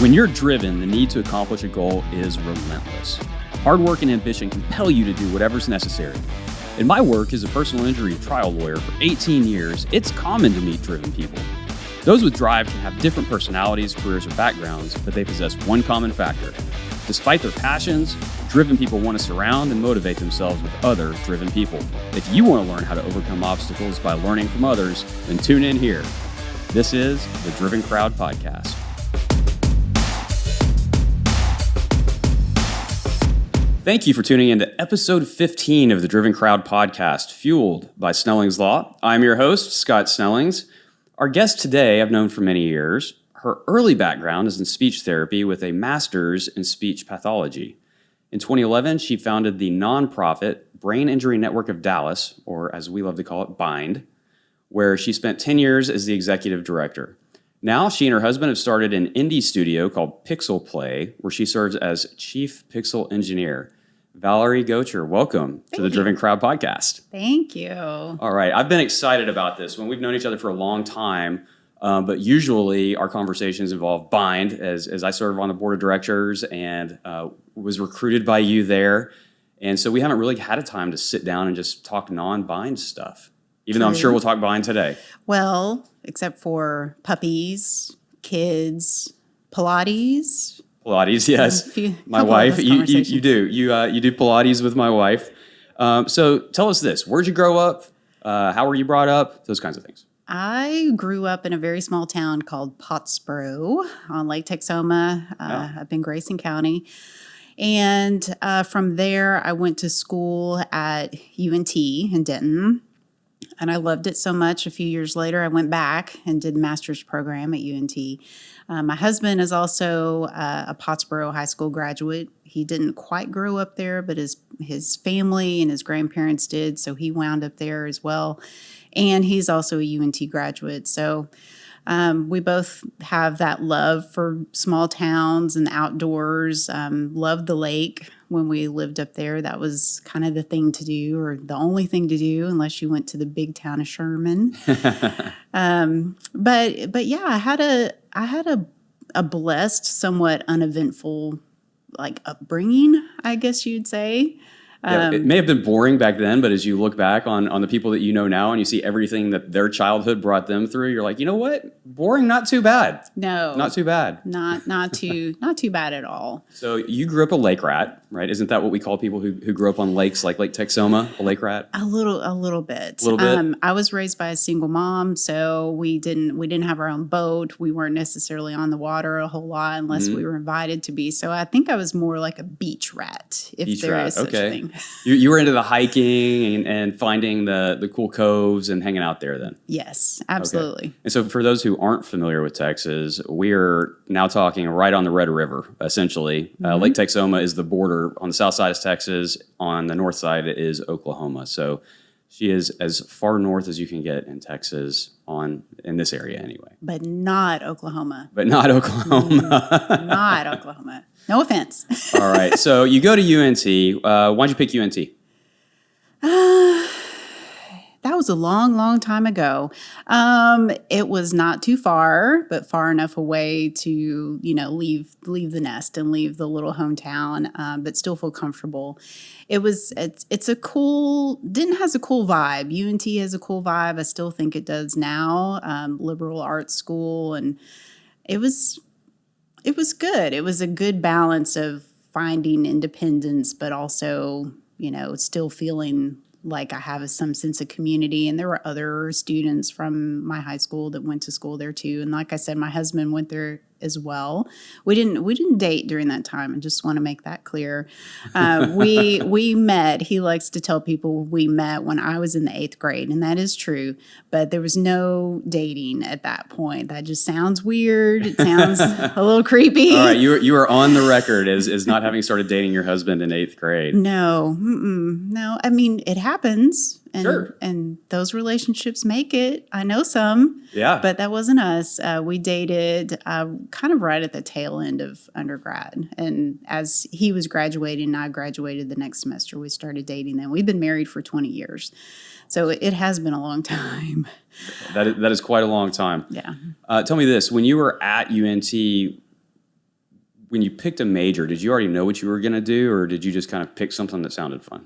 When you're driven, the need to accomplish a goal is relentless. Hard work and ambition compel you to do whatever's necessary. In my work as a personal injury trial lawyer for 18 years, it's common to meet driven people. Those with drive can have different personalities, careers, or backgrounds, but they possess one common factor. Despite their passions, driven people want to surround and motivate themselves with other driven people. If you want to learn how to overcome obstacles by learning from others, then tune in here. This is the Driven Crowd Podcast. Thank you for tuning in to episode 15 of the Driven Crowd Podcast, fueled by Snelling's Law. I'm your host, Scott Snellings. Our guest today I've known for many years. Her early background is in speech therapy with a master's in speech pathology. In 2011, she founded the nonprofit Brain Injury Network of Dallas, or as we love to call it, BIND, where she spent 10 years as the executive director. Now, she and her husband have started an indie studio called Pixel Play, where she serves as chief pixel engineer. Valerie Gotcher, welcome to the Driven Crowd Podcast. Thank you. All right, I've been excited about this one. We've known each other for a long time, but usually our conversations involve BIND, as I serve on the board of directors and was recruited by you there. And so we haven't really had a time to sit down and just talk non-BIND stuff, even though I'm sure we'll talk BIND today. Well, except for puppies, kids, Pilates. Pilates, yes. My wife, you do. You do Pilates with my wife. So tell us this. Where'd you grow up? How were you brought up? Those kinds of things. I grew up in a very small town called Pottsboro on Lake Texoma up in Grayson County. And from there, I went to school at UNT in Denton. And I loved it so much. A few years later, I went back and did the master's program at UNT. My husband is also a Pottsboro High School graduate. He didn't quite grow up there, but his family and his grandparents did, so he wound up there as well. And he's also a UNT graduate. So we both have that love for small towns and outdoors, loved the lake. When we lived up there, that was kind of the thing to do, or the only thing to do, unless you went to the big town of Sherman. But yeah, I had a blessed, somewhat uneventful, upbringing, I guess you'd say. Yeah, it may have been boring back then, but as you look back on the people that you know now and you see everything that their childhood brought them through, you're like, you know what? Boring, not too bad. No. Not too bad. Not too bad at all. So you grew up a lake rat, right? Isn't that what we call people who grew up on lakes like Lake Texoma, a lake rat? A little bit. I was raised by a single mom, so we didn't have our own boat. We weren't necessarily on the water a whole lot unless we were invited to be. So I think I was more like a beach rat, if there is such a thing. You were into the hiking and finding the cool coves and hanging out there then? Yes, absolutely. Okay. And so for those who aren't familiar with Texas, we're now talking right on the Red River, essentially. Lake Texoma is the border. On the south side is Texas. On the north side is Oklahoma. So she is as far north as you can get in Texas in this area anyway. But not Oklahoma. Not Oklahoma. No offense. All right. So you go to UNT. Why'd you pick UNT? That was a long, long time ago. It was not too far, but far enough away to, leave the nest and leave the little hometown, but still feel comfortable. It's a cool, Denton has a cool vibe. UNT has a cool vibe. I still think it does now. Liberal arts school, and it was good. It was a good balance of finding independence, but also, still feeling like I have some sense of community. And there were other students from my high school that went to school there too. And like I said, my husband went there as well. We didn't date during that time. I just want to make that clear. We met. He likes to tell people we met when I was in the 8th grade, and that is true. But there was no dating at that point. That just sounds weird. It sounds a little creepy. All right, you were on the record as not having started dating your husband in 8th grade. No. I mean, it happens. And, sure. And those relationships make it. I know some. Yeah. But that wasn't us. We dated kind of right at the tail end of undergrad. And as he was graduating and I graduated the next semester, we started dating then. We've been married for 20 years. So it has been a long time. That is quite a long time. Yeah. Tell me this. When you were at UNT, when you picked a major, did you already know what you were going to do, or did you just kind of pick something that sounded fun?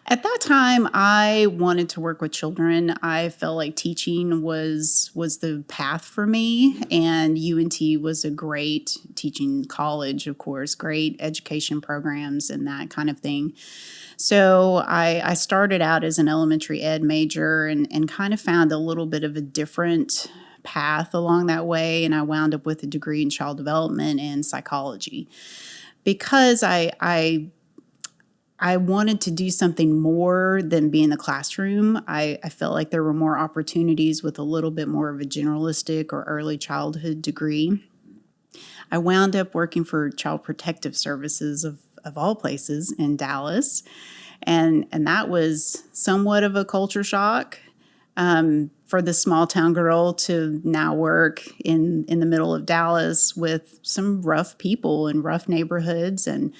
At that time, I wanted to work with children. I felt like teaching was the path for me, and UNT was a great teaching college, of course, great education programs and that kind of thing. So I started out as an elementary ed major and kind of found a little bit of a different path along that way, and I wound up with a degree in child development and psychology because I wanted to do something more than be in the classroom. I felt like there were more opportunities with a little bit more of a generalistic or early childhood degree. I wound up working for Child Protective Services of all places in Dallas, and that was somewhat of a culture shock for the small town girl to now work in the middle of Dallas with some rough people in rough neighborhoods and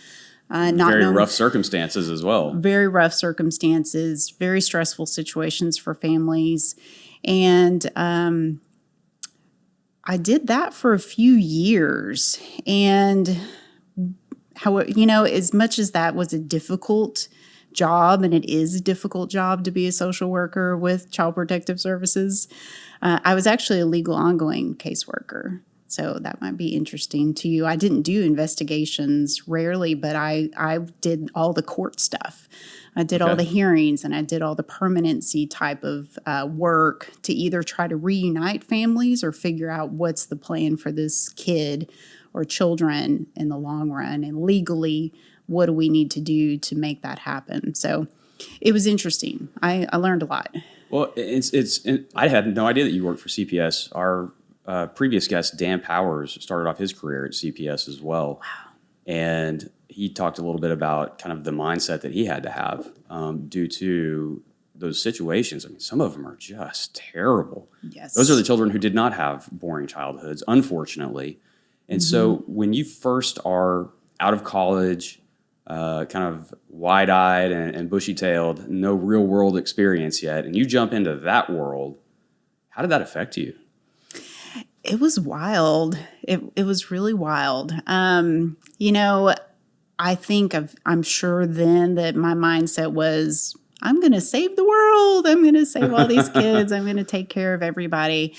very rough circumstances as well. Very rough circumstances, very stressful situations for families. And I did that for a few years. And as much as that was a difficult job, and it is a difficult job to be a social worker with Child Protective Services, I was actually a legal ongoing caseworker. So that might be interesting to you. I didn't do investigations rarely, but I did all the court stuff. I did all the hearings, and I did all the permanency type of work to either try to reunite families or figure out what's the plan for this kid or children in the long run. And legally, what do we need to do to make that happen? So it was interesting. I learned a lot. Well, I had no idea that you worked for CPS. Our previous guest, Dan Powers, started off his career at CPS as well. Wow. And he talked a little bit about kind of the mindset that he had to have due to those situations. I mean, some of them are just terrible. Yes. Those are the children who did not have boring childhoods, unfortunately. And so when you first are out of college, kind of wide-eyed and bushy-tailed, no real-world experience yet, and you jump into that world, how did that affect you? It was wild. It was really wild. I think I'm sure then that my mindset was, I'm going to save the world. I'm going to save all these kids. I'm going to take care of everybody.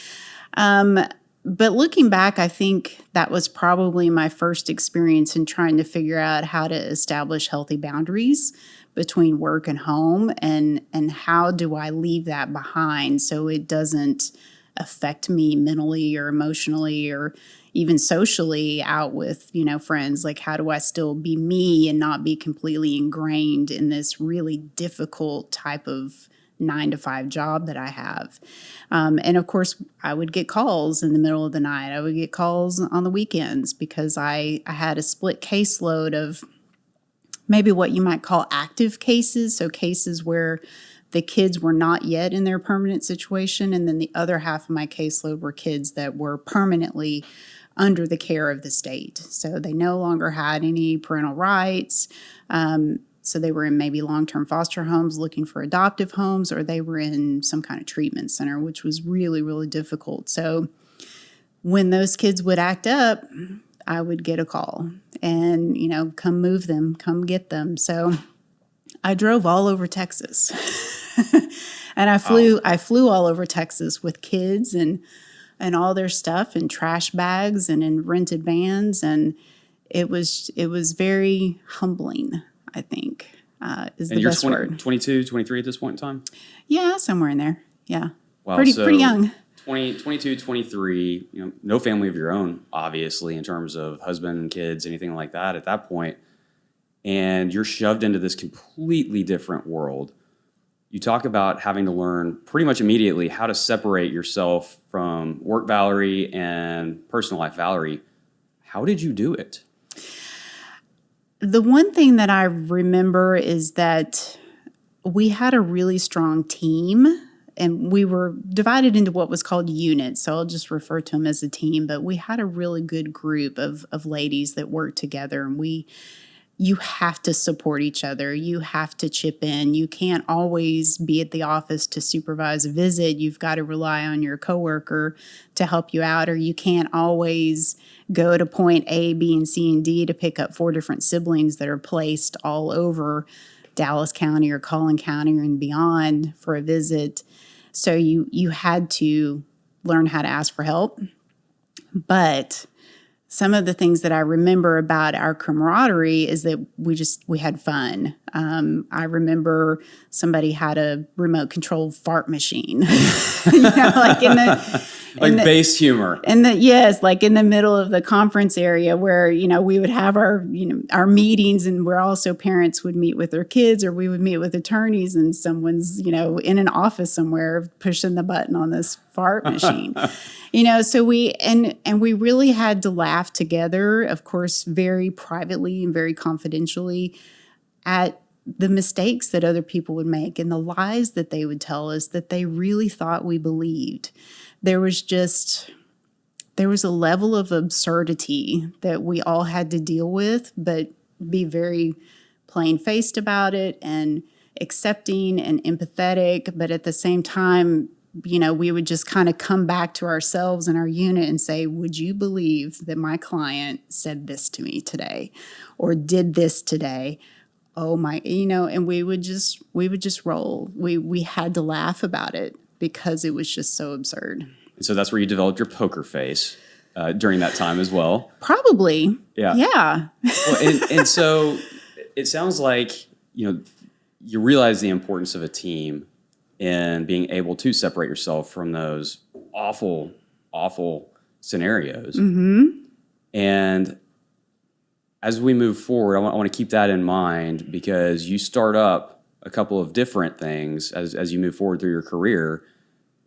But looking back, I think that was probably my first experience in trying to figure out how to establish healthy boundaries between work and home, and how do I leave that behind so it doesn't affect me mentally or emotionally or even socially out with, friends. Like, how do I still be me and not be completely ingrained in this really difficult type of 9-to-5 job that I have? And of course, I would get calls in the middle of the night. I would get calls on the weekends because I had a split caseload of maybe what you might call active cases. So cases where the kids were not yet in their permanent situation. And then the other half of my caseload were kids that were permanently under the care of the state. So they no longer had any parental rights. So they were in maybe long-term foster homes looking for adoptive homes, or they were in some kind of treatment center, which was really, really difficult. So when those kids would act up, I would get a call and, come move them, come get them. So I drove all over Texas. And I flew all over Texas with kids and all their stuff in trash bags and in rented vans. And it was very humbling, I think, is the best word. 22, 23 at this point in time? Yeah, somewhere in there. Yeah. Wow, pretty young. 22, 23, no family of your own, obviously, in terms of husband and kids, anything like that at that point. And you're shoved into this completely different world. You talk about having to learn pretty much immediately how to separate yourself from work Valerie and personal life Valerie. How did you do it? The one thing that I remember is that we had a really strong team, and we were divided into what was called units. So I'll just refer to them as a team, but we had a really good group of ladies that worked together, and we you have to support each other. You have to chip in. You can't always be at the office to supervise a visit. You've got to rely on your coworker to help you out, or you can't always go to point A, B, and C, and D to pick up 4 different siblings that are placed all over Dallas County or Collin County and beyond for a visit. So you had to learn how to ask for help. But some of the things that I remember about our camaraderie is that we had fun. I remember somebody had a remote controlled fart machine, like in the base humor. Yes, like in the middle of the conference area where, we would have our meetings, and where also parents would meet with their kids, or we would meet with attorneys, and someone's, in an office somewhere pushing the button on this fart machine. So we really had to laugh together, of course, very privately and very confidentially, at the mistakes that other people would make and the lies that they would tell us that they really thought we believed. There was a level of absurdity that we all had to deal with, but be very plain-faced about it and accepting and empathetic. But at the same time, we would just kind of come back to ourselves and our unit and say, would you believe that my client said this to me today or did this today? Oh my, and we would just roll. We had to laugh about it because it was just so absurd. And so that's where you developed your poker face during that time as well. Probably. Yeah. Yeah. Well, and so it sounds like, you realize the importance of a team and being able to separate yourself from those awful, awful scenarios. Mm-hmm. And as we move forward, I want to keep that in mind, because you start up a couple of different things as you move forward through your career.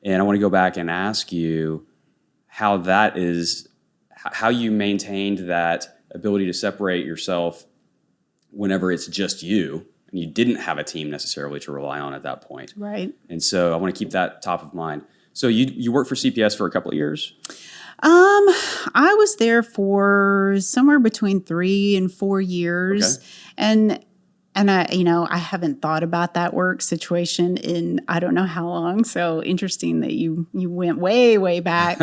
And I want to go back and ask you how you maintained that ability to separate yourself whenever it's just you. You didn't have a team necessarily to rely on at that point. Right. And so I want to keep that top of mind. So you worked for CPS for a couple of years? I was there for somewhere between 3 and 4 years. Okay. And I haven't thought about that work situation in I don't know how long. So interesting that you went way, way back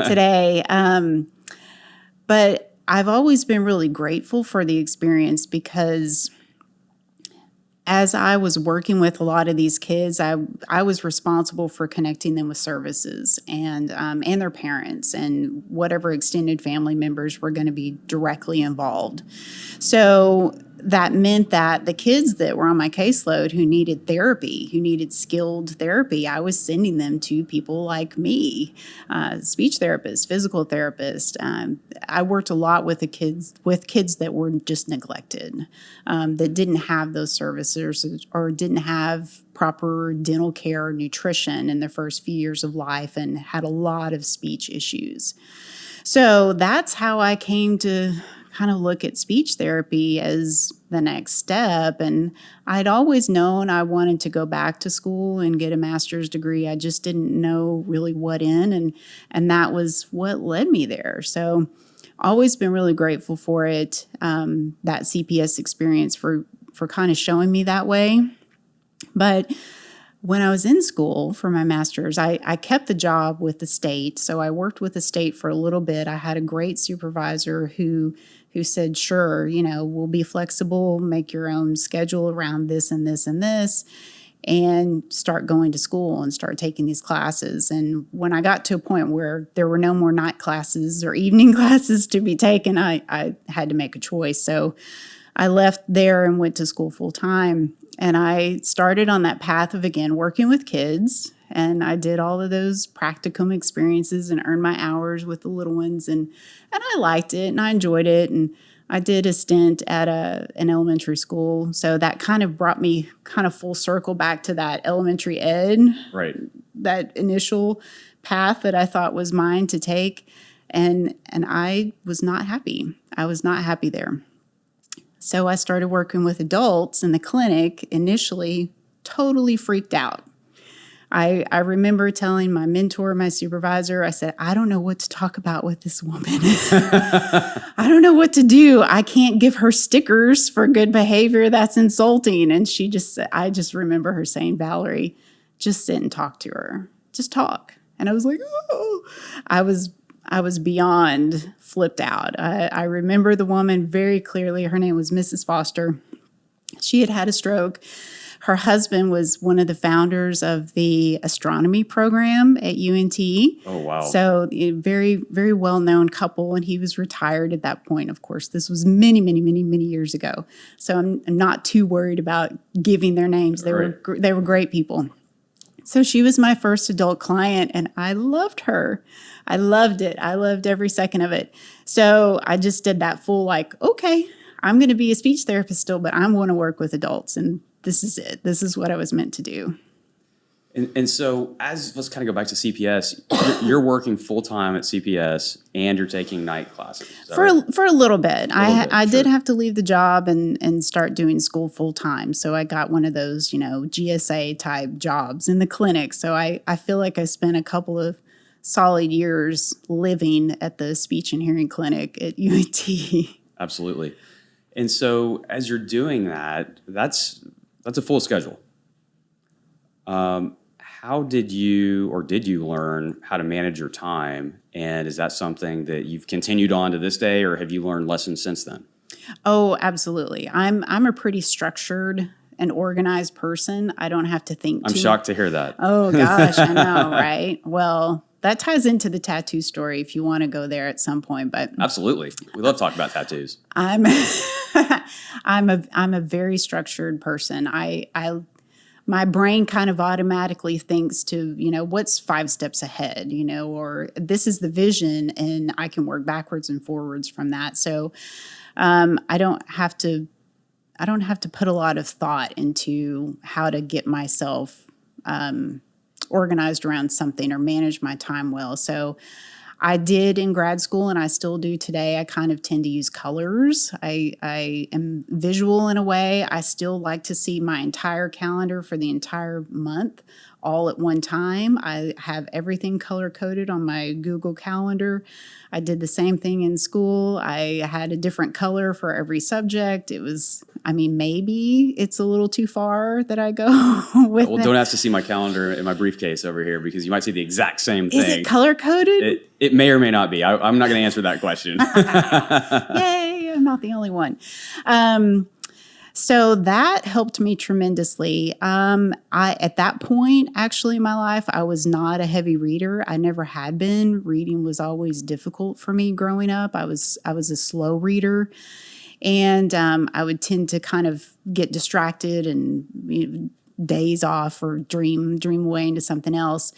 today. But I've always been really grateful for the experience, because as I was working with a lot of these kids, I was responsible for connecting them with services and their parents and whatever extended family members were going to be directly involved. So that meant that the kids that were on my caseload who needed therapy, who needed skilled therapy, I was sending them to people like me, speech therapists, physical therapists. I worked a lot with kids that were just neglected, that didn't have those services or didn't have proper dental care or nutrition in their first few years of life and had a lot of speech issues. So that's how I came to kind of look at speech therapy as the next step. And I'd always known I wanted to go back to school and get a master's degree. I just didn't know really what in, and that was what led me there. So always been really grateful for it, that CPS experience for kind of showing me that way. But when I was in school for my master's, I kept the job with the state. So I worked with the state for a little bit. I had a great supervisor who said, sure, we'll be flexible, make your own schedule around this and this and this, and start going to school and start taking these classes. And when I got to a point where there were no more night classes or evening classes to be taken, I had to make a choice. So I left there and went to school full time. And I started on that path of, again, working with kids. And I did all of those practicum experiences and earned my hours with the little ones. And I liked it and I enjoyed it. And I did a stint at an elementary school. So that kind of brought me kind of full circle back to that elementary ed, right? That initial path that I thought was mine to take. And I was not happy. I was not happy there. So I started working with adults in the clinic, initially totally freaked out. I remember telling my mentor, my supervisor, I said, I don't know what to talk about with this woman. I don't know what to do. I can't give her stickers for good behavior. That's insulting. And I just remember her saying, Valerie, just sit and talk to her. Just talk. And I was like, oh, I was beyond flipped out. I remember the woman very clearly. Her name was Mrs. Foster. She had had a stroke. Her husband was one of the founders of the astronomy program at UNT. Oh, wow. So a very, very well-known couple, and he was retired at that point. Of course, this was many, many, many, many years ago. So I'm not too worried about giving their names. They were great people. So she was my first adult client, and I loved her. I loved it. I loved every second of it. So I just did that full okay, I'm going to be a speech therapist still, but I want to work with adults, and this is it. This is what I was meant to do. And so let's kind of go back to CPS. You're working full-time at CPS, and you're taking night classes. For a little bit. I did have to leave the job and start doing school full-time. So I got one of those, GSA type jobs in the clinic. So I feel like I spent a couple of solid years living at the speech and hearing clinic at UNT. Absolutely. And so as you're doing that, that's a full schedule. How did you learn how to manage your time? And is that something that you've continued on to this day, or have you learned lessons since then? Oh, absolutely. I'm a pretty structured and organized person. I don't have to think. I'm shocked to hear that. Oh gosh, I know, right? Well, that ties into the tattoo story if you want to go there at some point. But absolutely, we love talking about tattoos. I'm a very structured person. My brain kind of automatically thinks to, what's 5 steps ahead, or this is the vision, and I can work backwards and forwards from that. So I don't have to put a lot of thought into how to get myself organized around something or manage my time well. So I did in grad school, and I still do today. I kind of tend to use colors. I am visual in a way. I still like to see my entire calendar for the entire month all at one time. I have everything color-coded on my Google Calendar. I did the same thing in school. I had a different color for every subject. It was, maybe it's a little too far that I go with Well, don't ask to see my calendar in my briefcase over here, because you might see the exact same thing. Is it color-coded? It may or may not be. I'm not going to answer that question. Yay, I'm not the only one. So that helped me tremendously. At that point, actually, in my life, I was not a heavy reader. I never had been. Reading was always difficult for me growing up. I was a slow reader, and I would tend to kind of get distracted and days off or dream away into something else.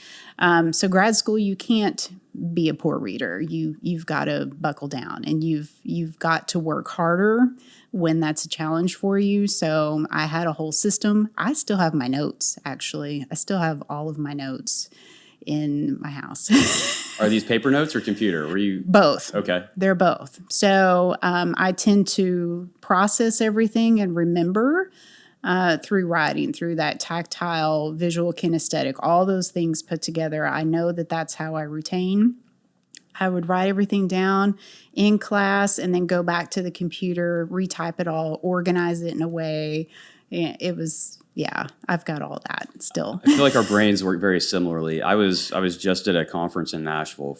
So grad school, you can't be a poor reader. You've got to buckle down, and you've got to work harder when that's a challenge for you. So I had a whole system. I still have my notes, actually. I still have all of my notes in my house. Are these paper notes or computer? Were you both? Okay. They're both. So I tend to process everything and remember through writing, through that tactile, visual, kinesthetic, all those things put together. I know that that's how I retain. I would write everything down in class and then go back to the computer, retype it all, organize it in a way. It was, I've got all that still. I feel like our brains work very similarly. I was just at a conference in Nashville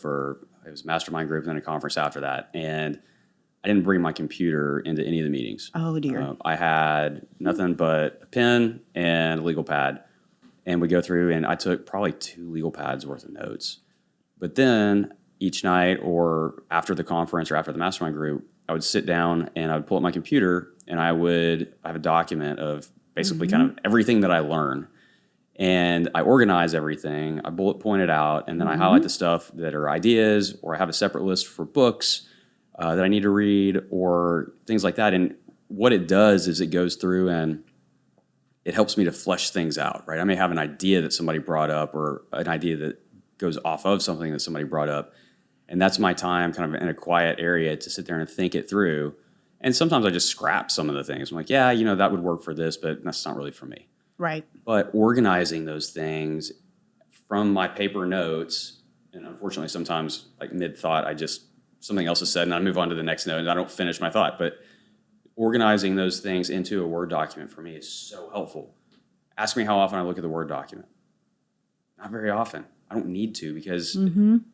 it was Mastermind Group and then a conference after that. And I didn't bring my computer into any of the meetings. Oh, dear. I had nothing but a pen and a legal pad. And we go through, and I took probably 2 legal pads worth of notes. But then each night or after the conference or after the mastermind group, I would sit down and I would pull up my computer, and I have a document of basically kind of everything that I learn. And I organize everything. I bullet point it out, and then I highlight the stuff that are ideas, or I have a separate list for books that I need to read or things like that. And what it does is it goes through and it helps me to flesh things out, right? I may have an idea that somebody brought up, or an idea that goes off of something that somebody brought up. And that's my time kind of in a quiet area to sit there and think it through. And sometimes I just scrap some of the things. I'm like, that would work for this, but that's not really for me. Right. But organizing those things from my paper notes, and unfortunately sometimes like mid-thought, something else is said and I move on to the next note and I don't finish my thought. But organizing those things into a Word document for me is so helpful. Ask me how often I look at the Word document. Not very often. I don't need to because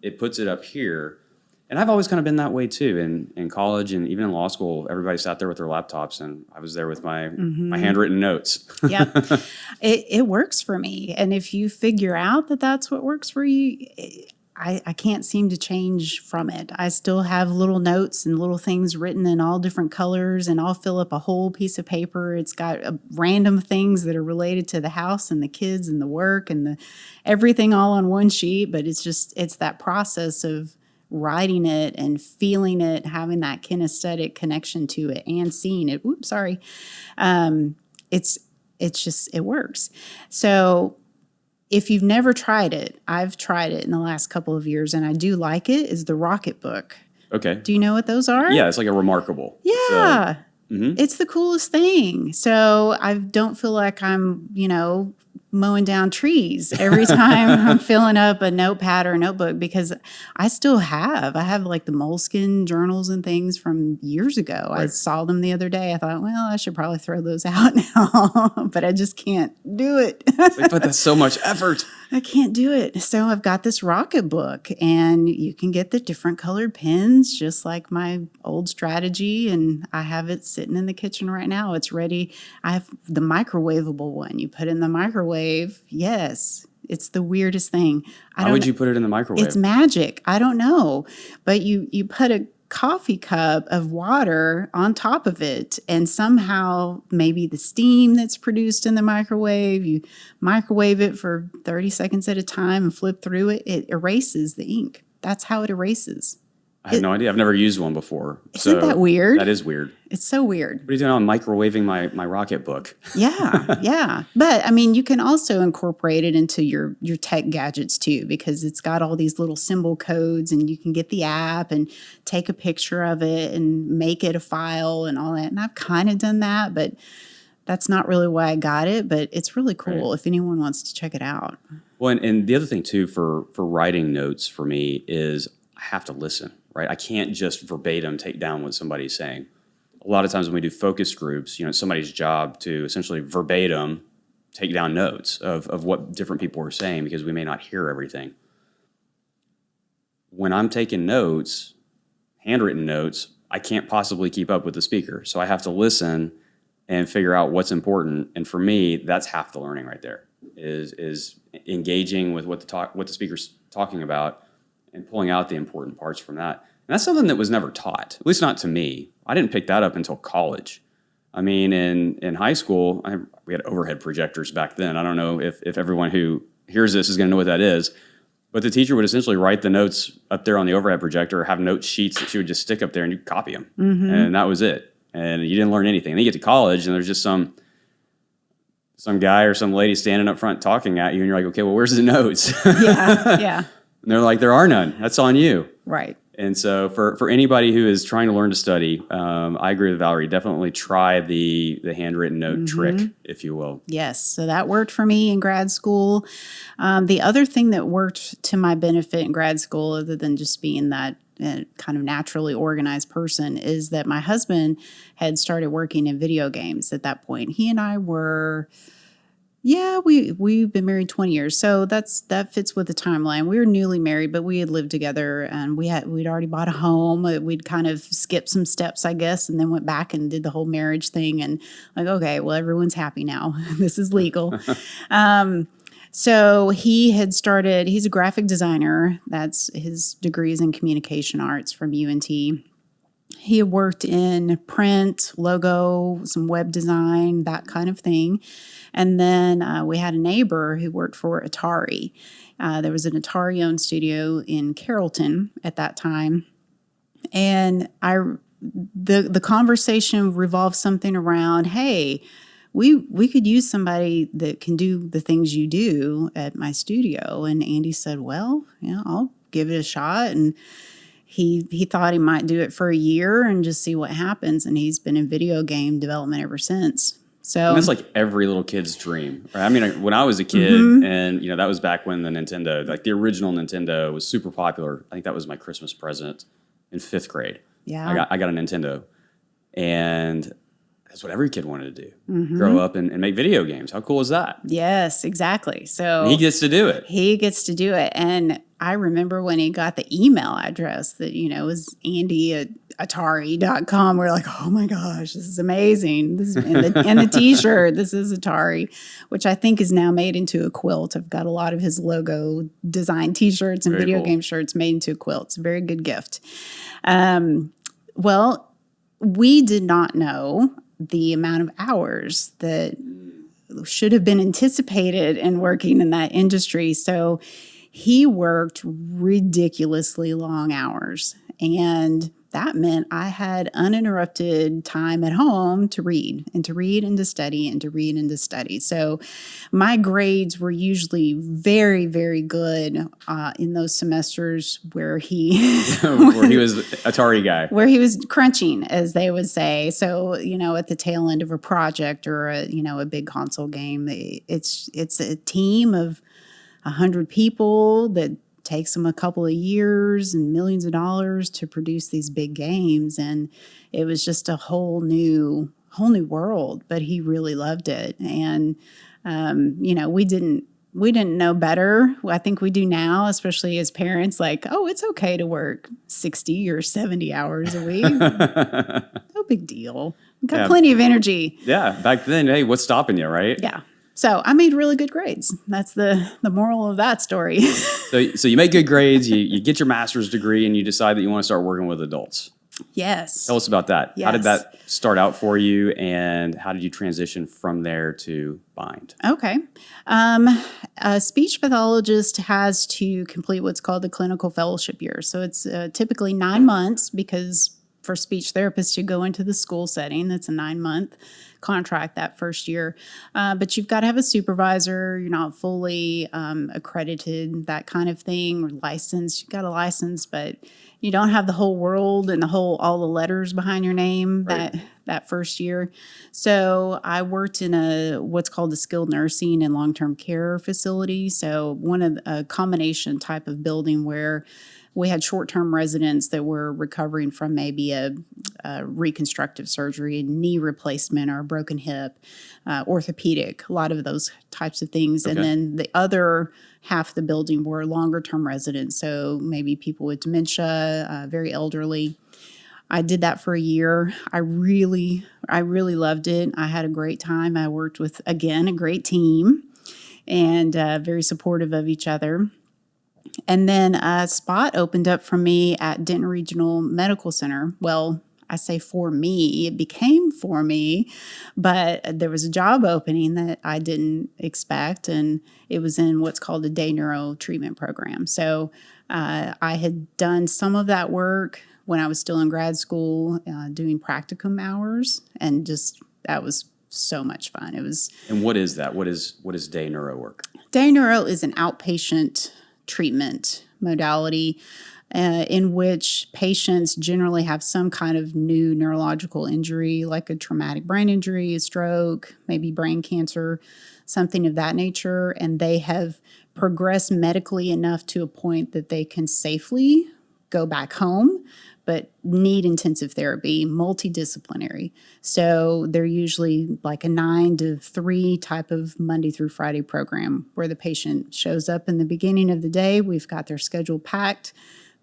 it puts it up here. And I've always kind of been that way too. In college and even in law school, everybody sat there with their laptops and I was there with my handwritten notes. Yep. It works for me. And if you figure out that that's what works for you, I can't seem to change from it. I still have little notes and little things written in all different colors, and I'll fill up a whole piece of paper. It's got random things that are related to the house and the kids and the work and everything all on one sheet. But it's that process of writing it and feeling it, having that kinesthetic connection to it and seeing it. Oops, sorry. It works. So if you've never tried it, I've tried it in the last couple of years and I do like it, is the Rocket Book. Okay. Do you know what those are? Yeah, it's like a Remarkable. Yeah. It's the coolest thing. So I don't feel like I'm, mowing down trees every time I'm filling up a notepad or a notebook, because I have like the moleskin journals and things from years ago. Right. I saw them the other day. I thought, well, I should probably throw those out now, but I just can't do it. But that's so much effort. I can't do it. So I've got this Rocket Book, and you can get the different colored pens, just like my old strategy. And I have it sitting in the kitchen right now. It's ready. I have the microwavable one. You put it in the microwave. Yes. It's the weirdest thing. How would you put it in the microwave? It's magic. I don't know. But you put a coffee cup of water on top of it, and somehow maybe the steam that's produced in the microwave, you microwave it for 30 seconds at a time and flip through it, it erases the ink. That's how it erases. I have no idea. I've never used one before. Isn't that weird? That is weird. It's so weird. What are you doing? I'm microwaving my Rocket Book. Yeah. But I mean, you can also incorporate it into your tech gadgets too, because it's got all these little symbol codes, and you can get the app and take a picture of it and make it a file and all that. And I've kind of done that, but that's not really why I got it. But it's really cool if anyone wants to check it out. Well, and the other thing too for writing notes for me is I have to listen. Right? I can't just verbatim take down what somebody's saying. A lot of times when we do focus groups, it's somebody's job to essentially verbatim take down notes of what different people are saying, because we may not hear everything. When I'm taking notes, handwritten notes, I can't possibly keep up with the speaker. So I have to listen and figure out what's important. And for me, that's half the learning right there, is engaging with what the speaker's talking about and pulling out the important parts from that. And that's something that was never taught, at least not to me. I didn't pick that up until college. I mean, in high school, we had overhead projectors back then. I don't know if everyone who hears this is going to know what that is, but the teacher would essentially write the notes up there on the overhead projector, or have note sheets that she would just stick up there and you copy them. And that was it. And you didn't learn anything. And then you get to college and there's just some guy or some lady standing up front talking at you, and you're like, okay, well, where's the notes? Yeah. And they're like, there are none. That's on you. Right. And so for anybody who is trying to learn to study, I agree with Valerie. Definitely try the handwritten note trick, if you will. Yes. So that worked for me in grad school. The other thing that worked to my benefit in grad school, other than just being that kind of naturally organized person, is that my husband had started working in video games at that point. He and I were... Yeah, we've been married 20 years, so that fits with the timeline. We were newly married, but we had lived together, and we'd already bought a home. We'd kind of skipped some steps, I guess, and then went back and did the whole marriage thing. And like, okay, well, everyone's happy now. This is legal. So he had started. He's a graphic designer. That's his degrees in communication arts from UNT. He had worked in print, logo, some web design, that kind of thing. And then we had a neighbor who worked for Atari. There was an Atari-owned studio in Carrollton at that time. And the conversation revolved something around, hey, we could use somebody that can do the things you do at my studio. And Andy said, well, I'll give it a shot. And he thought he might do it for a year and just see what happens. And he's been in video game development ever since. So And that's like every little kid's dream, right? I mean, when I was a kid, and that was back when the Nintendo, like the original Nintendo, was super popular. I think that was my Christmas present in 5th grade. yeah. I got a Nintendo, and that's what every kid wanted to do: grow up and make video games. How cool is that? Yes, exactly. And he So gets to do it. he gets to do it. And I remember when he got the email address that, was Andy at Atari.com. We're like, oh my gosh, this is amazing. This is, and the t-shirt, this is Atari, which I think is now made into a quilt. I've got a lot of his logo design t-shirts and Very video cool. game shirts made into a quilt. It's a very good gift. Well, we did not know the amount of hours that should have been anticipated in working in that industry. So he worked ridiculously long hours. And that meant I had uninterrupted time at home to read and to read and to study and to read and to study. So my grades were usually very, very good in those semesters where he Where he was Atari guy. where he was crunching, as they would say. So, at the tail end of a project or a big console game, it's a team of 100 people that takes them a couple of years and millions of dollars to produce these big games. And it was just a whole new world, but he really loved it. And, we didn't know better. I think we do now, especially as parents, like, oh, it's okay to work 60 or 70 hours a week. No big deal. We've got plenty of energy. Yeah, back then, hey, what's stopping you, right? Yeah. So I made really good grades. That's the moral of that story. So you make good grades, you get your master's degree, and you decide that you want to start working with adults. Yes. Tell us about that. How did Yes. that start out for you, and how did you transition from there to Bind? Okay. A speech pathologist has to complete what's called the clinical fellowship year. So it's typically 9 months, because for speech therapists to go into the school setting, that's a 9-month contract that first year. But you've got to have a supervisor. You're not fully accredited, that kind of thing, or licensed. You've got a license, but you don't have the whole world and all the letters behind your name that first year. So I worked in what's called a skilled nursing and long-term care facility. So a combination type of building where we had short-term residents that were recovering from maybe a reconstructive surgery, a knee replacement, or a broken hip, orthopedic, a lot of those types of things. Okay. And then the other half of the building were longer-term residents, so maybe people with dementia, very elderly. I did that for a year. I really loved it. I had a great time. I worked with, again, a great team, and very supportive of each other. And then a spot opened up for me at Denton Regional Medical Center. Well, I say for me, it became for me, but there was a job opening that I didn't expect, and it was in what's called a day neuro treatment program. So I had done some of that work when I was still in grad school, doing practicum hours, and just that was so much fun. It was. And what is that? What is day neuro work? Day neuro is an outpatient treatment modality in which patients generally have some kind of new neurological injury, like a traumatic brain injury, a stroke, maybe brain cancer, something of that nature, and they have progressed medically enough to a point that they can safely go back home, but need intensive therapy, multidisciplinary. So they're usually like a 9 to 3 type of Monday through Friday program where the patient shows up in the beginning of the day. We've got their schedule packed.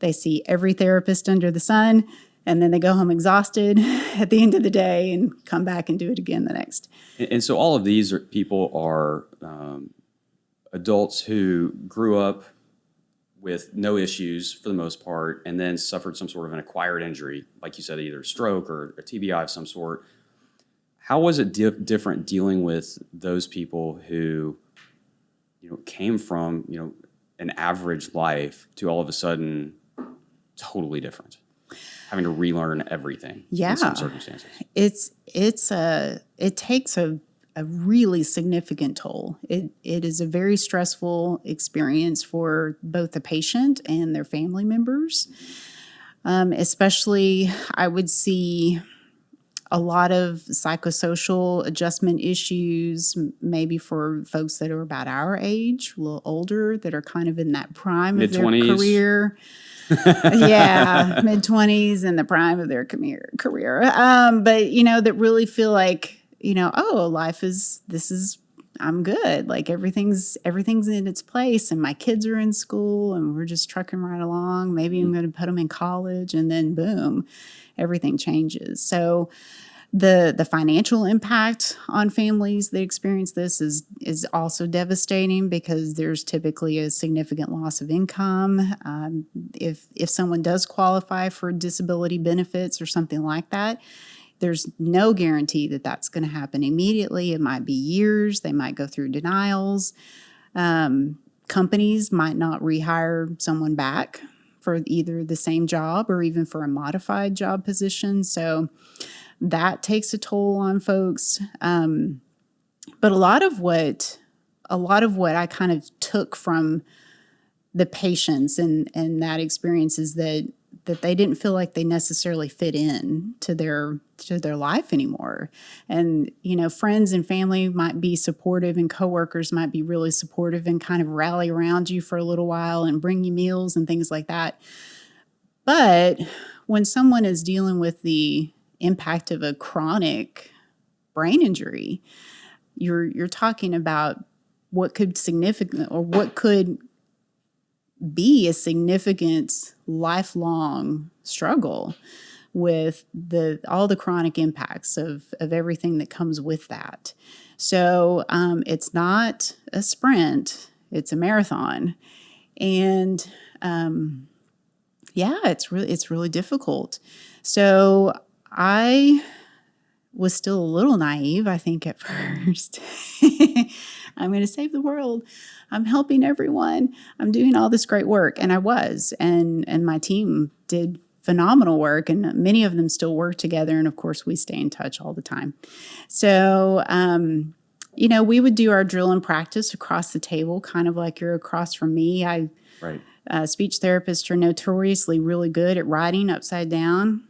They see every therapist under the sun, and then they go home exhausted at the end of the day and come back and do it again the next. And so all of these people are adults who grew up with no issues for the most part, and then suffered some sort of an acquired injury, like you said, either a stroke or a TBI of some sort. How was it different dealing with those people who, came from, an average life to all of a sudden totally different, having to relearn everything in some circumstances? It takes a really significant toll. It is a very stressful experience for both the patient and their family members. Especially, I would see a lot of psychosocial adjustment issues, maybe for folks that are about our age, a little older, that are kind of in that prime of their Mid-20s. career. Yeah, mid-20s and the prime of their career. But, that really feel like, oh, I'm good. Like everything's in its place, and my kids are in school and we're just trucking right along. Maybe I'm going to put them in college, and then boom, everything changes. So the financial impact on families that experience this is also devastating, because there's typically a significant loss of income. If someone does qualify for disability benefits or something like that, there's no guarantee that that's going to happen immediately. It might be years. They might go through denials. Companies might not rehire someone back for either the same job or even for a modified job position. So that takes a toll on folks. But a lot of what I kind of took from the patients and that experience is that they didn't feel like they necessarily fit in to their life anymore. And, friends and family might be supportive, and coworkers might be really supportive and kind of rally around you for a little while and bring you meals and things like that. But when someone is dealing with the impact of a chronic brain injury, you're talking about what could be a significant lifelong struggle with all the chronic impacts of everything that comes with that. So it's not a sprint, it's a marathon. And it's really difficult. So I was still a little naive, I think, at first. I'm going to save the world. I'm helping everyone. I'm doing all this great work. And I was. And my team did phenomenal work. And many of them still work together. And, of course, we stay in touch all the time. So, we would do our drill and practice across the table, kind of like you're across from me. Right. Speech therapists are notoriously really good at writing upside down,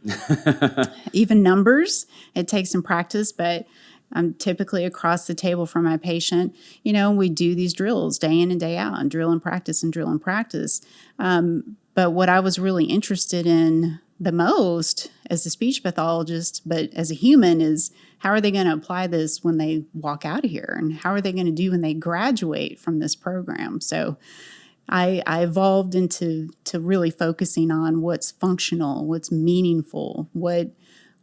even numbers. It takes some practice, but I'm typically across the table from my patient. We do these drills day in and day out, and drill and practice and drill and practice. But what I was really interested in the most as a speech pathologist, but as a human, is how are they going to apply this when they walk out of here, and how are they going to do when they graduate from this program? So I evolved into really focusing on what's functional, what's meaningful, what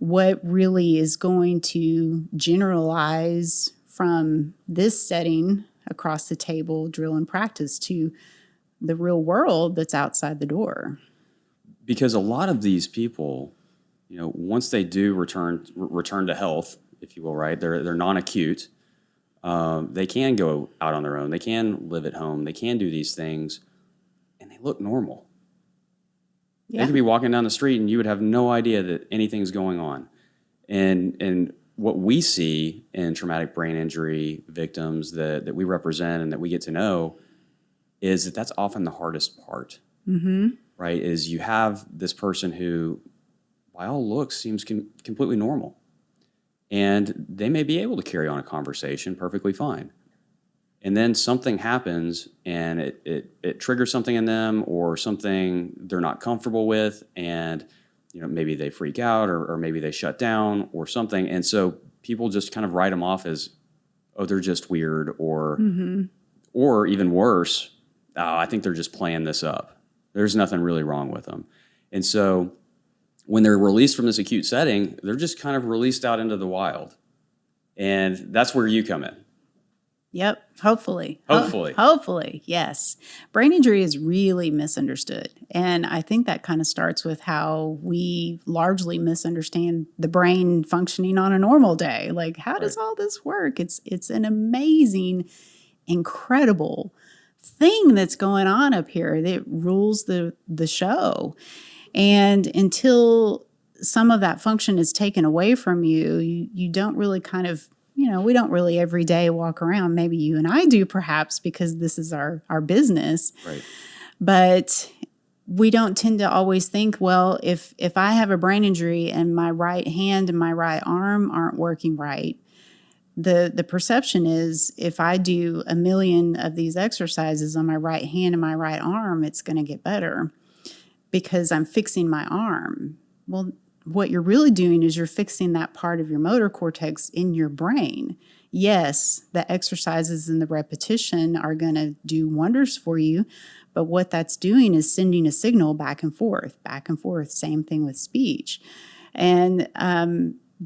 really is going to generalize from this setting across the table, drill and practice, to the real world that's outside the door. Because a lot of these people, once they do return to health, if you will, right? They're non-acute. They can go out on their own. They can live at home. They can do these things, and they look normal. Yeah. They could be walking down the street, and you would have no idea that anything's going on. And what we see in traumatic brain injury victims that we represent and that we get to know is that that's often the hardest part, right? Is you have this person who, by all looks, seems completely normal. And they may be able to carry on a conversation perfectly fine. And then something happens, and it triggers something in them, or something they're not comfortable with, and maybe they freak out, or maybe they shut down or something. And so people just kind of write them off as, oh, they're just weird, or even worse, oh, I think they're just playing this up. There's nothing really wrong with them. And so when they're released from this acute setting, they're just kind of released out into the wild. And that's where you come in. Yep. Hopefully. Hopefully, yes. Brain injury is really misunderstood. And I think that kind of starts with how we largely misunderstand the brain functioning on a normal day. Like, how does all this work? It's an amazing, incredible thing that's going on up here that rules the show. And until some of that function is taken away from you, you don't really kind of, we don't really every day walk around. Maybe you and I do, perhaps, because this is our business. Right. But we don't tend to always think, well, if I have a brain injury and my right hand and my right arm aren't working right, the perception is if I do 1,000,000 of these exercises on my right hand and my right arm, it's going to get better because I'm fixing my arm. Well, what you're really doing is you're fixing that part of your motor cortex in your brain. Yes, the exercises and the repetition are going to do wonders for you, but what that's doing is sending a signal back and forth, same thing with speech. And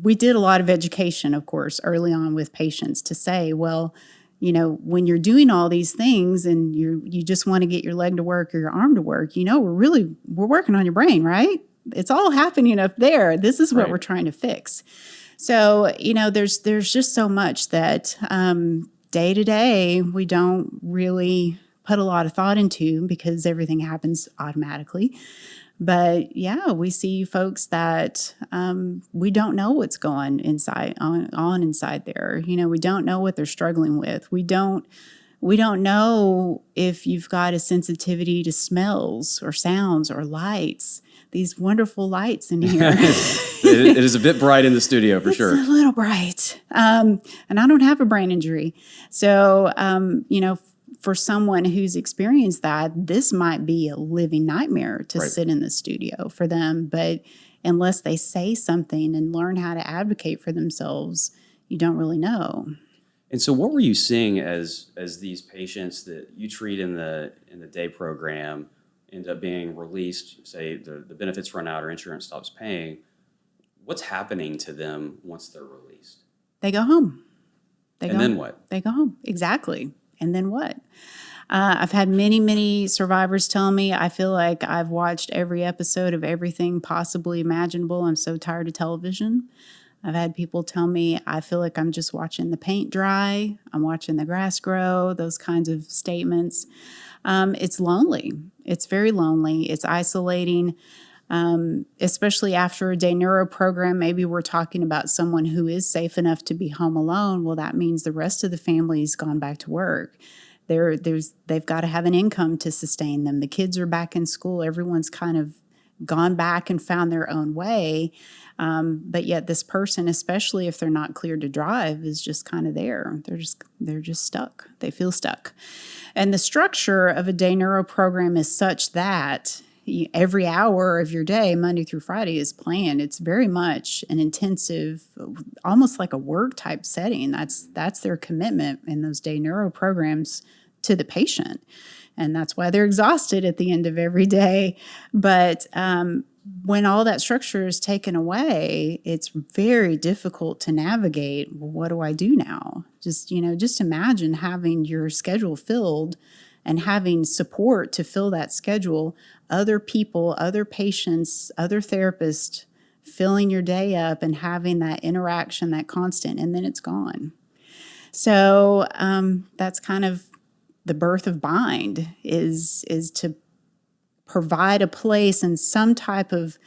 we did a lot of education, of course, early on with patients to say, well, when you're doing all these things and you just want to get your leg to work or your arm to work, we're working on your brain, right? It's all happening up there. This is what we're trying to fix. So, there's just so much that day to day we don't really put a lot of thought into because everything happens automatically. But yeah, we see folks that we don't know what's going on inside there. We don't know what they're struggling with. We don't know if you've got a sensitivity to smells or sounds or lights. These wonderful lights in here. It is a bit bright in the studio for sure. It's a little bright. And I don't have a brain injury. So, for someone who's experienced that, this might be a living nightmare to sit in the studio for them. But unless they say something and learn how to advocate for themselves, you don't really know. And so what were you seeing as these patients that you treat in the day program end up being released, say the benefits run out or insurance stops paying? What's happening to them once they're released? They go home. Then what? They go home. Exactly. And then what? I've had many, many survivors tell me, I feel like I've watched every episode of everything possibly imaginable. I'm so tired of television. I've had people tell me, I feel like I'm just watching the paint dry. I'm watching the grass grow, those kinds of statements. It's lonely. It's very lonely. It's isolating, especially after a day neuro program. Maybe we're talking about someone who is safe enough to be home alone. Well, that means the rest of the family's gone back to work. They've got to have an income to sustain them. The kids are back in school. Everyone's kind of gone back and found their own way. But yet this person, especially if they're not cleared to drive, is just kind of there. They're just stuck. They feel stuck. And the structure of a day neuro program is such that every hour of your day, Monday through Friday, is planned. It's very much an intensive, almost like a work type setting. That's their commitment in those day neuro programs to the patient. And that's why they're exhausted at the end of every day. But when all that structure is taken away, it's very difficult to navigate. Well, what do I do now? Just imagine having your schedule filled and having support to fill that schedule, other people, other patients, other therapists filling your day up and having that interaction, that constant, and then it's gone. So that's kind of the birth of Bind is to provide a place and some type of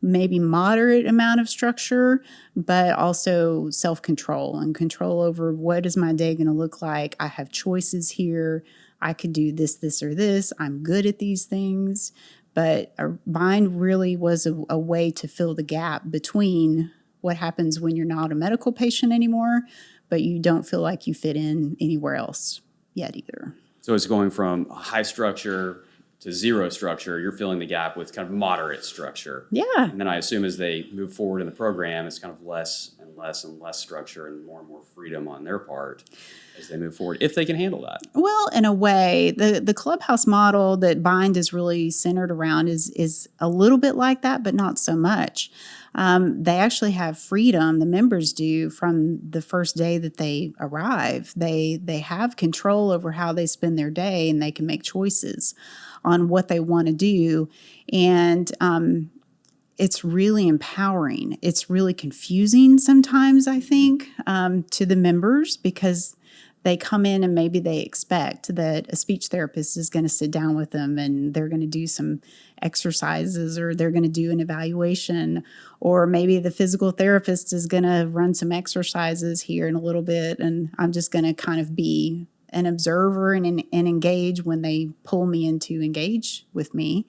maybe moderate amount of structure, but also self-control and control over what is my day going to look like. I have choices here. I could do this, or this. I'm good at these things. But Bind really was a way to fill the gap between what happens when you're not a medical patient anymore, but you don't feel like you fit in anywhere else yet either. So it's going from high structure to zero structure. You're filling the gap with kind of moderate structure. Yeah. And then I assume as they move forward in the program, it's kind of less and less and less structure and more freedom on their part as they move forward, if they can handle that. Well, in a way, the clubhouse model that Bind is really centered around is a little bit like that, but not so much. They actually have freedom, the members do, from the first day that they arrive. They have control over how they spend their day, and they can make choices on what they want to do. And it's really empowering. It's really confusing sometimes, I think, to the members, because they come in and maybe they expect that a speech therapist is going to sit down with them and they're going to do some exercises, or they're going to do an evaluation, or maybe the physical therapist is going to run some exercises here in a little bit, and I'm just going to kind of be an observer and engage when they pull me in to engage with me.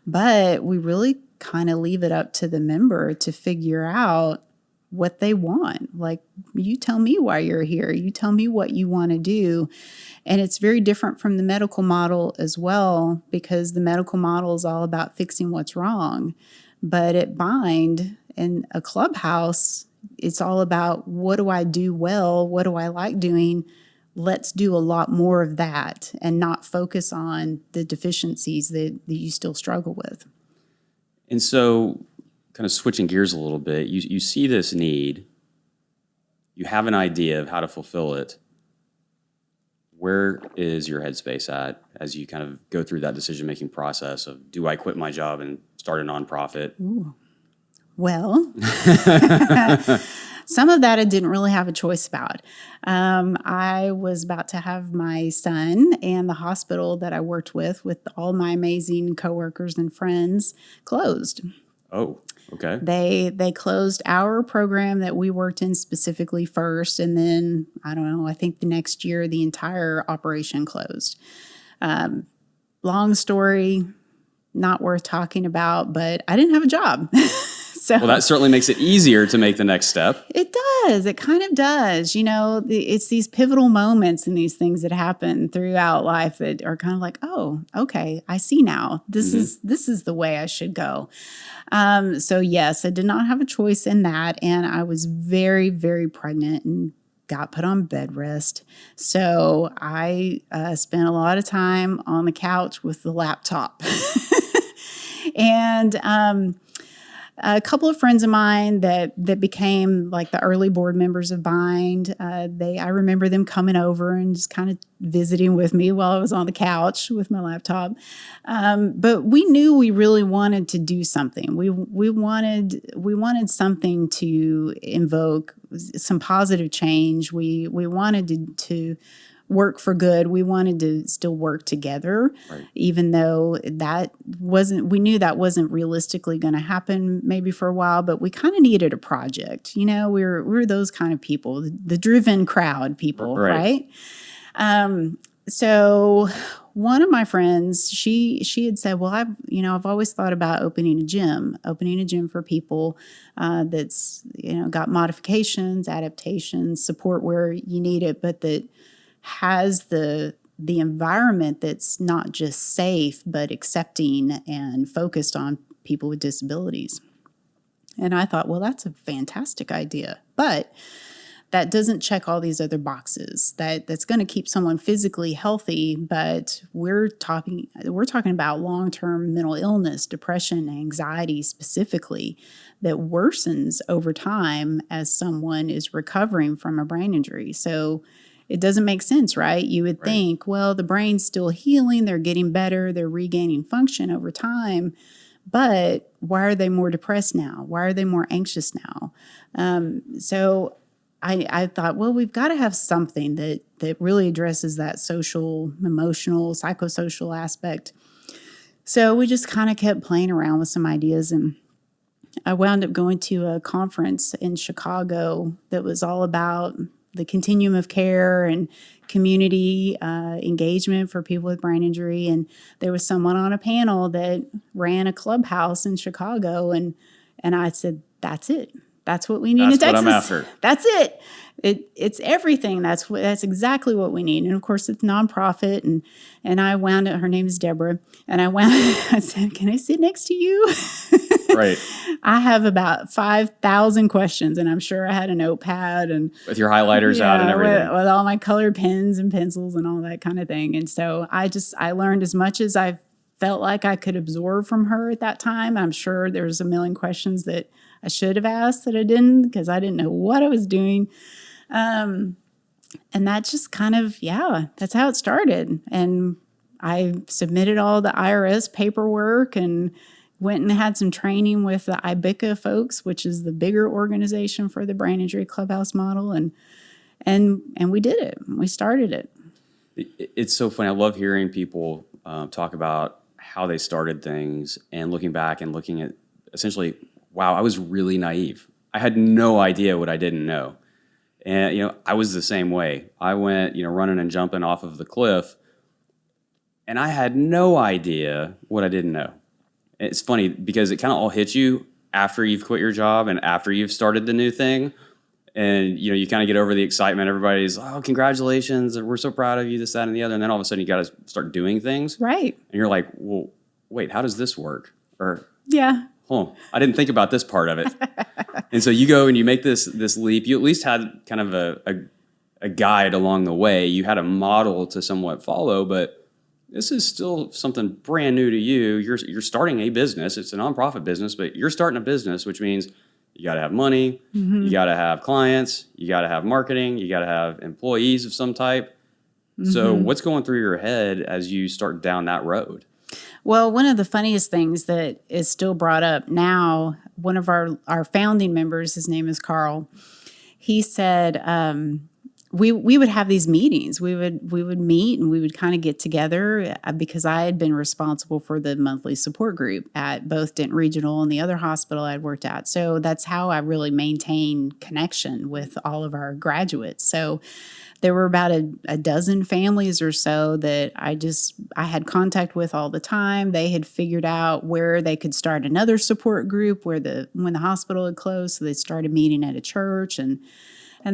But we really kind of leave it up to the member to figure out what they want. Like, you tell me why you're here. You tell me what you want to do. And it's very different from the medical model as well, because the medical model is all about fixing what's wrong. But at Bind, in a clubhouse, it's all about, what do I do well? What do I like doing? Let's do a lot more of that and not focus on the deficiencies that you still struggle with. And so, kind of switching gears a little bit, you see this need, you have an idea of how to fulfill it. Where is your headspace at as you kind of go through that decision-making process of, do I quit my job and start a nonprofit? Ooh. Well, some of that I didn't really have a choice about. I was about to have my son, and the hospital that I worked with all my amazing coworkers and friends, closed. Oh, okay. They closed our program that we worked in specifically first, and then, I don't know, I think the next year the entire operation closed. Long story, not worth talking about, but I didn't have a job. So, well, that certainly makes it easier to make the next step. It does. It kind of does. It's these pivotal moments and these things that happen throughout life that are kind of like, oh, okay, I see now. This is the way I should go. So yes, I did not have a choice in that, and I was very, very pregnant and got put on bed rest. So I spent a lot of time on the couch with the laptop. And a couple of friends of mine that became like the early board members of Bind, I remember them coming over and just kind of visiting with me while I was on the couch with my laptop. But we knew we really wanted to do something. We wanted something to invoke some positive change. We wanted to work for good. We wanted to still work together, right, even though we knew that wasn't realistically going to happen maybe for a while, but we kind of needed a project. We're those kind of people, the driven crowd people, right? So one of my friends, she had said, well, I've always thought about opening a gym for people that's, got modifications, adaptations, support where you need it, but that has the environment that's not just safe, but accepting and focused on people with disabilities. And I thought, well, that's a fantastic idea, but that doesn't check all these other boxes. That's going to keep someone physically healthy, but we're talking about long-term mental illness, depression, anxiety specifically, that worsens over time as someone is recovering from a brain injury. So it doesn't make sense, right? You would think, well, the brain's still healing, they're getting better, they're regaining function over time, but why are they more depressed now? Why are they more anxious now? So I thought, well, we've got to have something that really addresses that social, emotional, psychosocial aspect. So we just kind of kept playing around with some ideas, and I wound up going to a conference in Chicago that was all about the continuum of care and community engagement for people with brain injury. And there was someone on a panel that ran a clubhouse in Chicago. And I said, that's it. That's what we need in Texas. That's what I'm after. That's it. It's everything. That's exactly what we need. And of course, it's nonprofit. And I wound up, her name is Deborah. And I said, can I sit next to you? Right. I have about 5,000 questions, and I'm sure I had a notepad and with your highlighters out and everything, with all my colored pens and pencils and all that kind of thing. And so I learned as much as I felt like I could absorb from her at that time. I'm sure there's a million questions that I should have asked that I didn't, because I didn't know what I was doing. And that just kind of, that's how it started. And I submitted all the IRS paperwork and went and had some training with the IBICA folks, which is the bigger organization for the brain injury clubhouse model. And we did it. We started it. It's so funny. I love hearing people talk about how they started things and looking back and looking at essentially, wow, I was really naive. I had no idea what I didn't know. And, I was the same way. I went, running and jumping off of the cliff, and I had no idea what I didn't know. It's funny because it kind of all hits you after you've quit your job and after you've started the new thing. And, you kind of get over the excitement. Everybody's, oh, congratulations. We're so proud of you, this, that, and the other. And then all of a sudden you got to start doing things. Right. And you're like, well, wait, how does this work? Or, Yeah. oh, I didn't think about this part of it. And so you go and you make this leap. You at least had kind of a guide along the way. You had a model to somewhat follow, but this is still something brand new to you. You're starting a business. It's a nonprofit business, but you're starting a business, which means you got to have money, you got to have clients, you got to have marketing, you got to have employees of some type. So what's going through your head as you start down that road? Well, one of the funniest things that is still brought up now, one of our founding members, his name is Carl, he said, we would have these meetings. We would meet and we would kind of get together because I had been responsible for the monthly support group at both Denton Regional and the other hospital I'd worked at. So that's how I really maintained connection with all of our graduates. So there were about a dozen families or so that I had contact with all the time. They had figured out where they could start another support group when the hospital had closed. So they started meeting at a church and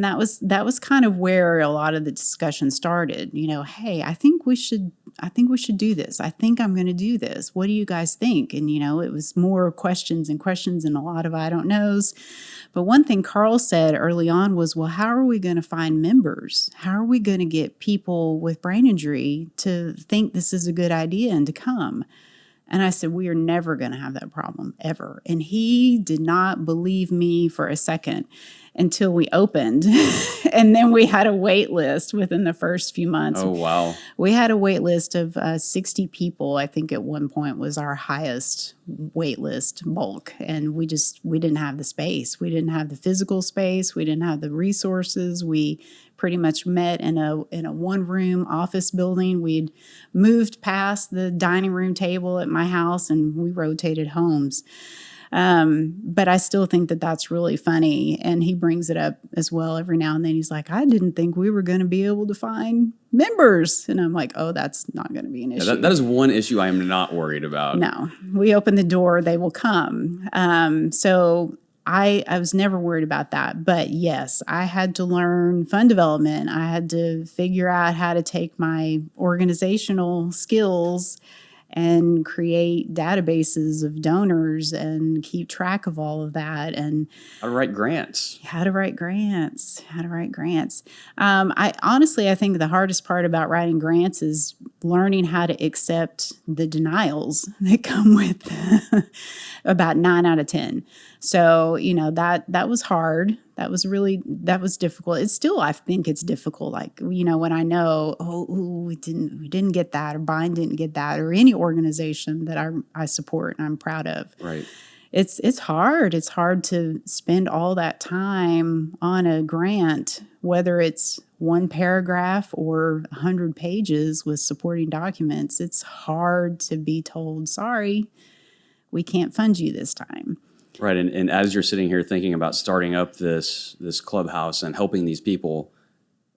that was kind of where a lot of the discussion started. Hey, I think we should do this. I think I'm going to do this. What do you guys think? And it was more questions and a lot of I don't knows. But one thing Carl said early on was, well, how are we going to find members? How are we going to get people with brain injury to think this is a good idea and to come? And I said, we are never going to have that problem, ever. And he did not believe me for a second until we opened. And then we had a wait list within the first few months. Oh, wow. We had a wait list of 60 people. I think at one point was our highest wait list bulk. And we didn't have the space. We didn't have the physical space. We didn't have the resources. We pretty much met in a one-room office building. We'd moved past the dining room table at my house, and we rotated homes. But I still think that that's really funny, and he brings it up as well every now and then. He's like, I didn't think we were going to be able to find members. And I'm like, oh, that's not going to be an issue. Yeah, that is one issue I am not worried about. No. We open the door, they will come. So I was never worried about that. But yes, I had to learn fund development. I had to figure out how to take my organizational skills and create databases of donors and keep track of all of that. And how to write grants. I think the hardest part about writing grants is learning how to accept the denials that come with about 9 out of 10. So, that was hard. That was difficult. It's still, I think it's difficult. Like, when I know, we didn't get that, or Bind didn't get that, or any organization that I support and I'm proud of. Right. It's hard. It's hard to spend all that time on a grant, whether it's one paragraph or 100 pages with supporting documents. It's hard to be told, sorry, we can't fund you this time. Right, and as you're sitting here thinking about starting up this clubhouse and helping these people,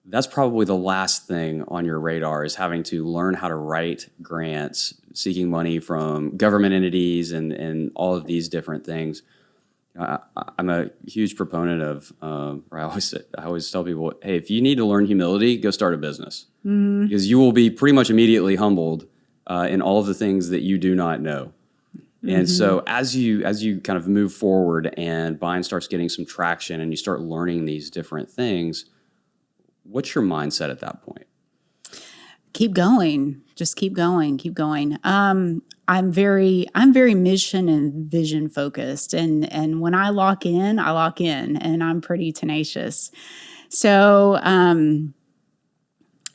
that's probably the last thing on your radar is having to learn how to write grants, seeking money from government entities and all of these different things. I'm a huge proponent of, I always tell people, hey, if you need to learn humility, go start a business. Mm-hmm. Because you will be pretty much immediately humbled in all of the things that you do not know. And so as you kind of move forward and Bind starts getting some traction and you start learning these different things, what's your mindset at that point? Keep going. Just keep going. Keep going. I'm very mission and vision focused. And when I lock in, and I'm pretty tenacious. So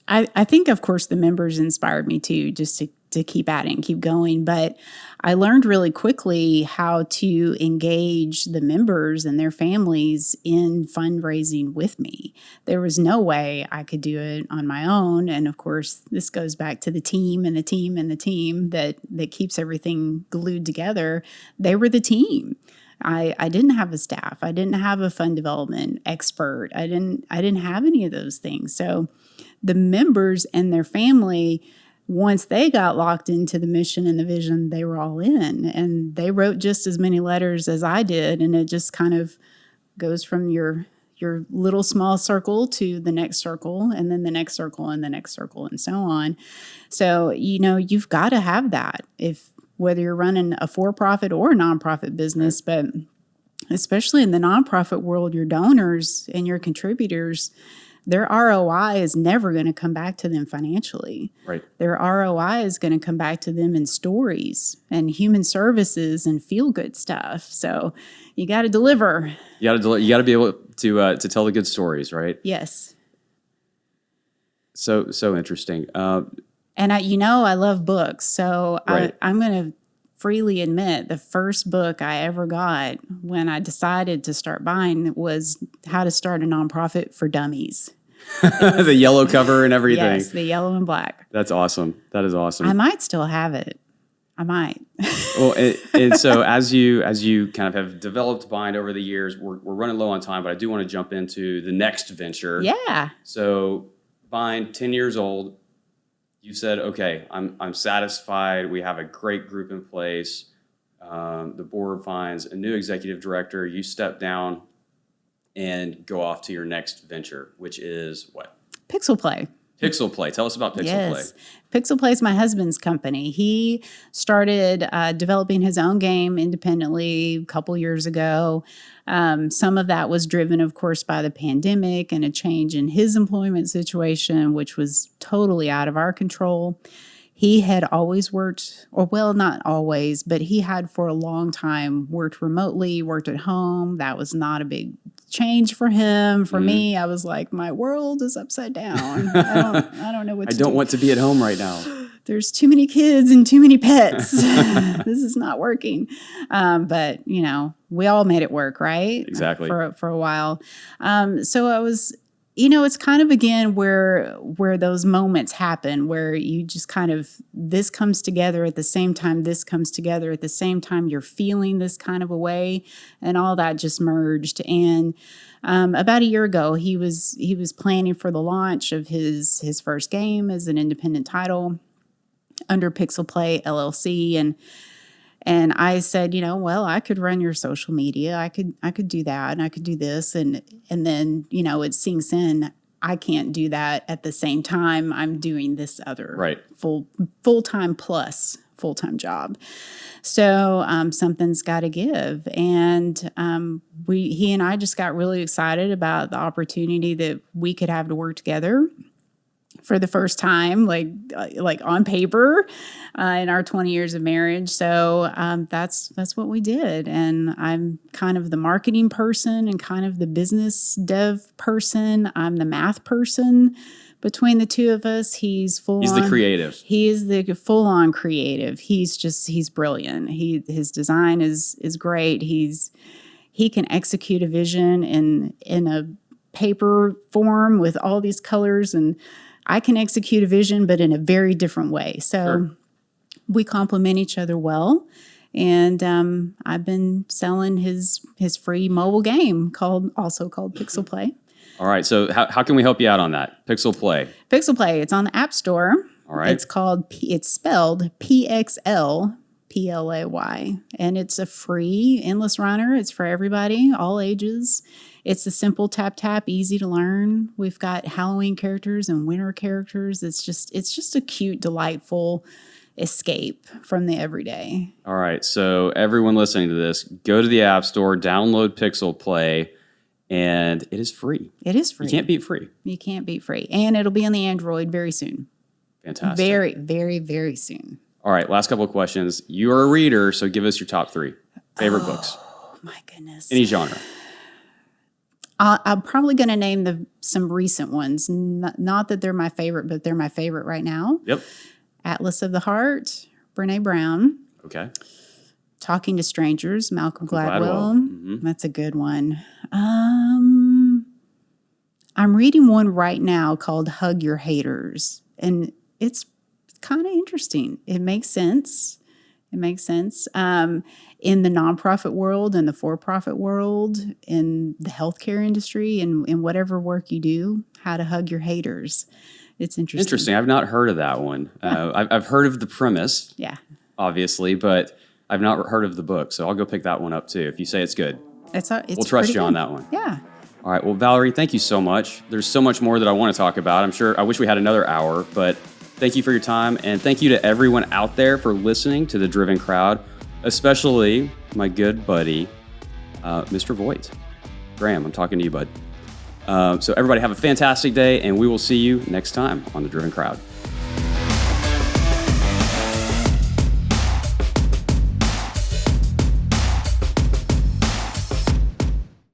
I think, of course, the members inspired me too, just to keep at it and keep going. But I learned really quickly how to engage the members and their families in fundraising with me. There was no way I could do it on my own. And of course, this goes back to the team that keeps everything glued together. They were the team. I didn't have a staff. I didn't have a fund development expert. I didn't have any of those things. So the members and their family once they got locked into the mission and the vision, they were all in, and they wrote just as many letters as I did. And it just kind of goes from your little small circle to the next circle, and then the next circle and the next circle, and so on. So, you've got to have that, if whether you're running a for-profit or a nonprofit business. But especially in the nonprofit world, your donors and your contributors, their ROI is never going to come back to them financially. Right. Their ROI is going to come back to them in stories and human services and feel-good stuff. So you got to deliver. You got to be able to tell the good stories, right? Yes. So interesting. And I love books. So Right. I'm going to freely admit the first book I ever got when I decided to start buying was How to Start a Nonprofit for Dummies. The yellow cover and everything. Yes, the yellow and black. That's awesome. That is awesome. I might still have it. I might. Well, and so as you kind of have developed Bind over the years, we're running low on time, but I do want to jump into the next venture. Yeah. So Bind, 10 years old. You said, okay, I'm satisfied. We have a great group in place. The board finds a new executive director. You step down and go off to your next venture, which is what? Pixel Play. Pixel Play. Tell us about Pixel Play. Yes. Pixel Play is my husband's company. He started developing his own game independently a couple years ago. Some of that was driven, of course, by the pandemic and a change in his employment situation, which was totally out of our control. He had always worked, or well, not always, but he had for a long time worked remotely, worked at home. That was not a big change for him. For me, I was like, my world is upside down. I don't know what to do. I don't want to be at home right now. There's too many kids and too many pets. This is not working. But, we all made it work, right? Exactly. For a while. So I was, it's kind of, again, where those moments happen, where you just kind of, this comes together at the same time, this comes together at the same time, you're feeling this kind of a way, and all that just merged. And about a year ago, he was planning for the launch of his first game as an independent title under Pixel Play LLC, and I said, well, I could run your social media, I could do that, and I could do this, and then it sinks in, I can't do that at the same time I'm doing this other full-time plus full-time job. So something's got to give, and he and I just got really excited about the opportunity that we could have to work together for the first time, like on paper, in our 20 years of marriage. So that's what we did. And I'm kind of the marketing person and kind of the business dev person. I'm the math person. Between the two of us, he's the creative. He is the full-on creative. He's brilliant. His design is great. He can execute a vision in a paper form with all these colors, and I can execute a vision, but in a very different way. So we complement each other well. And I've been selling his free mobile game called Pixel Play. All right. So how can we help you out on that? Pixel Play. Pixel Play. It's on the App Store. All right. It's spelled PXL PLAY, and it's a free endless runner. It's for everybody, all ages. It's a simple tap, easy to learn. We've got Halloween characters and winter characters. It's just a cute, delightful escape from the everyday. All right. So everyone listening to this, go to the App Store, download Pixel Play, and it is free. It is free. You can't beat free. You can't beat free. And it'll be on the Android very soon. Fantastic. Very, very, very soon. All right. Last couple of questions. You're a reader, so give us your top 3 favorite books. Oh, my goodness. Any genre. I'm probably going to name some recent ones. Not that they're my favorite, but they're my favorite right now. Yep. Atlas of the Heart, Brené Brown. Okay. Talking to Strangers, Malcolm Gladwell. Mm-hmm. That's a good one. I'm reading one right now called Hug Your Haters, and it's kind of interesting. It makes sense. In the nonprofit world, in the for-profit world, in the healthcare industry, in whatever work you do, how to hug your haters. It's interesting. Interesting. I've not heard of that one. I've heard of the premise, Yeah. obviously, but I've not heard of the book. So I'll go pick that one up too. If you say it's good, It's we'll trust you on that one. Yeah. All right. Well, Valerie, thank you so much. There's so much more that I want to talk about. I wish we had another hour, but thank you for your time. And thank you to everyone out there for listening to The Driven Crowd, especially my good buddy, Mr. Voigt. Graham, I'm talking to you, bud. So everybody have a fantastic day, and we will see you next time on The Driven Crowd.